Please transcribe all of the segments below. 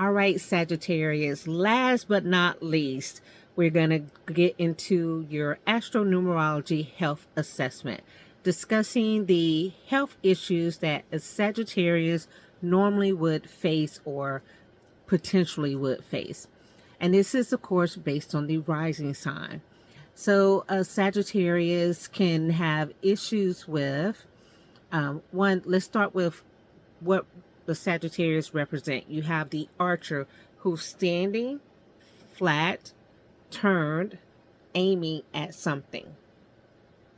All right, Sagittarius, last but not least, we're going to get into your astronumerology health assessment, discussing the health issues that a Sagittarius normally would face or potentially would face. And this is, of course, based on the rising sign. So, a Sagittarius can have issues with one. Let's start with what the Sagittarius represent. You have the archer who's standing flat, turned, aiming at something.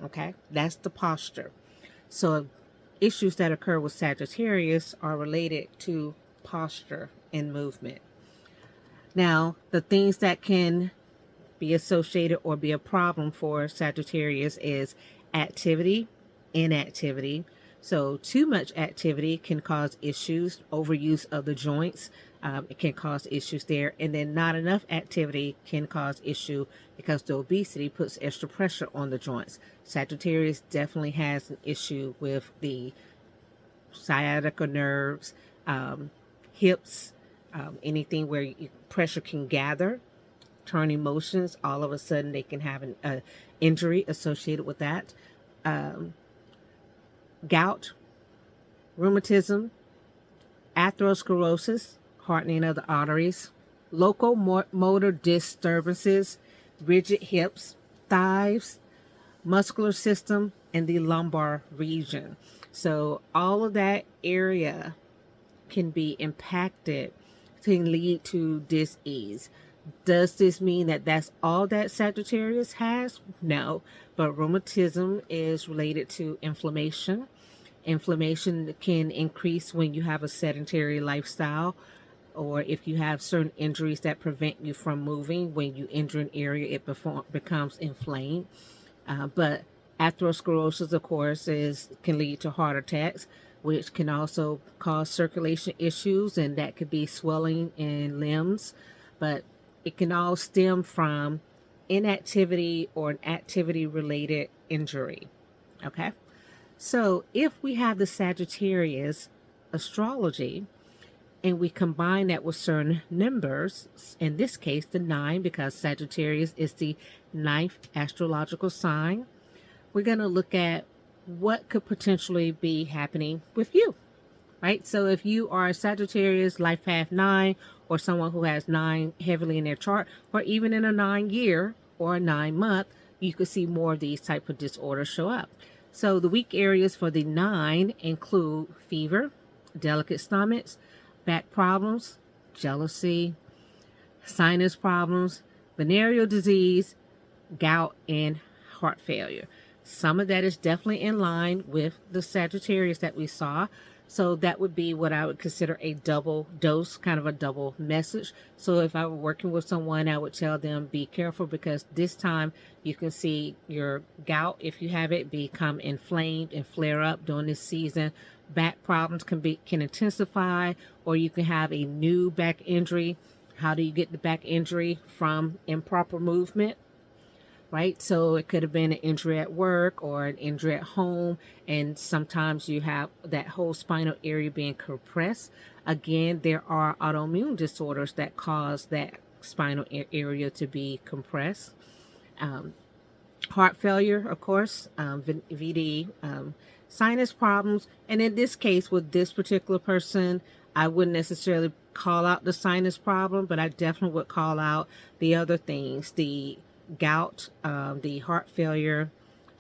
Okay, that's the posture. So, issues that occur with Sagittarius are related to posture and movement. Now, the things that can be associated or be a problem for Sagittarius is activity, inactivity. So, too much activity can cause issues, overuse of the joints. It can cause issues there. And then, not enough activity can cause issue because the obesity puts extra pressure on the joints. Sagittarius definitely has an issue with the sciatica nerves, hips, anything where pressure can gather, turning motions, all of a sudden they can have an injury associated with that. Gout, rheumatism, atherosclerosis, hardening of the arteries, locomotor disturbances, rigid hips, thighs, muscular system, and the lumbar region. So all of that area can be impacted, can lead to dis-ease. Does this mean that that's all that Sagittarius has? No, but rheumatism is related to inflammation. Inflammation can increase when you have a sedentary lifestyle, or if you have certain injuries that prevent you from moving. When you injure an area, it becomes inflamed. But atherosclerosis, of course, can lead to heart attacks, which can also cause circulation issues, and that could be swelling in limbs. But it can all stem from inactivity or an activity related injury. Okay. So if we have the Sagittarius astrology and we combine that with certain numbers, in this case, the 9, because Sagittarius is the 9th astrological sign, we're going to look at what could potentially be happening with you, right? So if you are a Sagittarius, life path 9, or someone who has 9 heavily in their chart, or even in a 9-year or a 9-month, you could see more of these type of disorders show up. So the weak areas for the 9 include fever, delicate stomachs, back problems, jealousy, sinus problems, venereal disease, gout, and heart failure. Some of that is definitely in line with the Sagittarius that we saw. So that would be what I would consider a double dose, kind of a double message. So if I were working with someone, I would tell them, be careful, because this time you can see your gout, if you have it, become inflamed and flare up during this season. Back problems can intensify, or you can have a new back injury. How do you get the back injury? From improper movement, right? So it could have been an injury at work or an injury at home, and sometimes you have that whole spinal area being compressed. Again, there are autoimmune disorders that cause that spinal area to be compressed. Heart failure, of course, VD, sinus problems. And in this case, with this particular person, I wouldn't necessarily call out the sinus problem, but I definitely would call out the other things, the gout, the heart failure,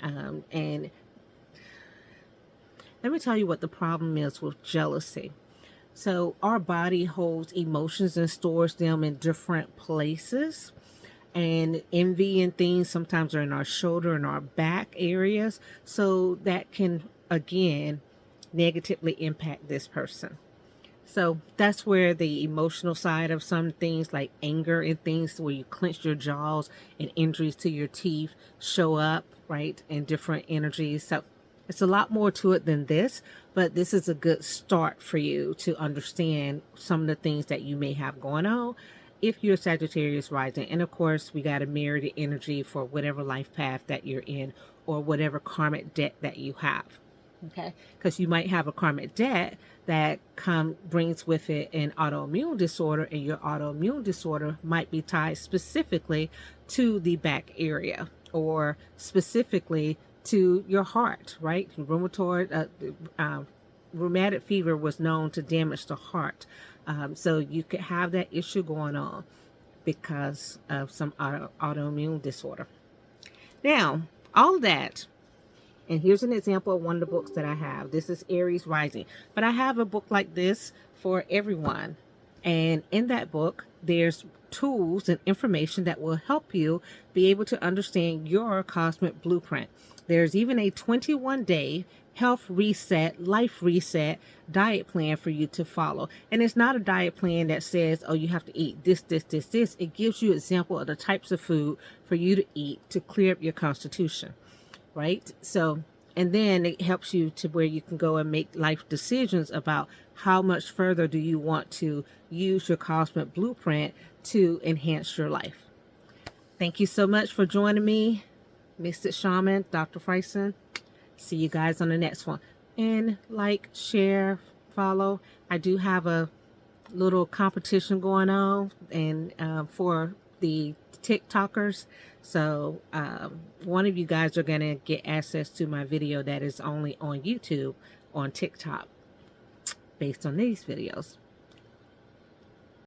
and let me tell you what the problem is with jealousy. So our body holds emotions and stores them in different places. And envy and things sometimes are in our shoulder and our back areas. So that can, again, negatively impact this person. So that's where the emotional side of some things like anger and things where you clench your jaws and injuries to your teeth show up, right? And different energies. So it's a lot more to it than this, but this is a good start for you to understand some of the things that you may have going on if you're Sagittarius rising. And of course, we got to mirror the energy for whatever life path that you're in or whatever karmic debt that you have. Okay, because you might have a karmic debt that brings with it an autoimmune disorder, and your autoimmune disorder might be tied specifically to the back area or specifically to your heart, right? Rheumatic fever was known to damage the heart. So you could have that issue going on because of some autoimmune disorder. Now, all that, and here's an example of one of the books that I have. This is Aries Rising, but I have a book like this for everyone. And in that book, there's tools and information that will help you be able to understand your cosmic blueprint. There's even a 21-day health reset, life reset diet plan for you to follow. And it's not a diet plan that says, oh, you have to eat this, this, this, this. It gives you an example of the types of food for you to eat to clear up your constitution, right? So, and then it helps you to where you can go and make life decisions about how much further do you want to use your cosmic blueprint to enhance your life. Thank you so much for joining me, Mystic Shaman, Dr. Freisen. See you guys on the next one. And like, share, follow. I do have a little competition going on and for the TikTokers. So one of you guys are going to get access to my video that is only on YouTube on TikTok based on these videos.